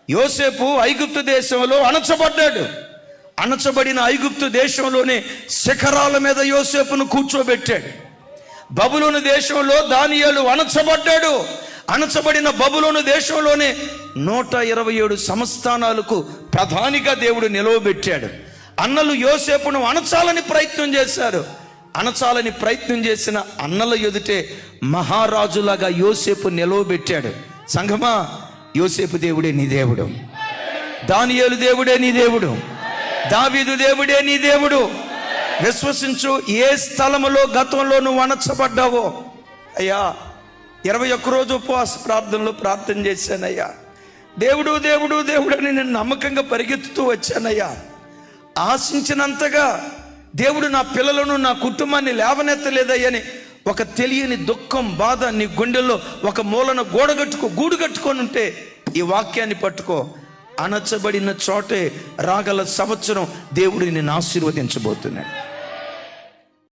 యోసేపు ఐగుప్తు దేశంలో అణచబడ్డాడు. అణచబడిన ఐగుప్తు దేశంలోనే శిఖరాల మీద యోసేపును కూర్చోబెట్టాడు. బబులోను దేశంలో దానియేలు అణచబడ్డాడు. అణచబడిన బబులోను దేశంలోనే 127 సంస్థానాలకు ప్రధానిగా దేవుడు నిలవబెట్టాడు. అన్నలు యోసేపును అణచాలని ప్రయత్నం చేశారు. అణచాలని ప్రయత్నం చేసిన అన్నల ఎదుటే మహారాజులాగా యోసేపు నిలవబెట్టాడు. సంఘమా, యోసేపు దేవుడే నీ దేవుడు, దానియేలు దేవుడే నీ దేవుడు, దావీదు దేవుడే నీ దేవుడు. విశ్వసించు. ఏ స్థలములో గతంలో నువ్వు అణచబడ్డావో, అయ్యా 21 రోజు ఉపవాస ప్రార్థనలో ప్రార్థన చేశానయ్యా, దేవుడు దేవుడు దేవుడు అని నేను నమ్మకంగా పరిగెత్తుతూ వచ్చానయ్యా. ఆశించినంతగా దేవుడు నా పిల్లలను నా కుటుంబాన్ని లేవనెత్తలేదయ్యని ఒక తెలియని దుఃఖం, బాధ నీ గుండెల్లో ఒక మూలన గూడు కట్టుకొని ఉంటే ఈ వాక్యాన్ని పట్టుకో. అణచబడిన చోటే రాగల సంవత్సరం దేవుడు నిన్ను ఆశీర్వదించబోతున్నాడు.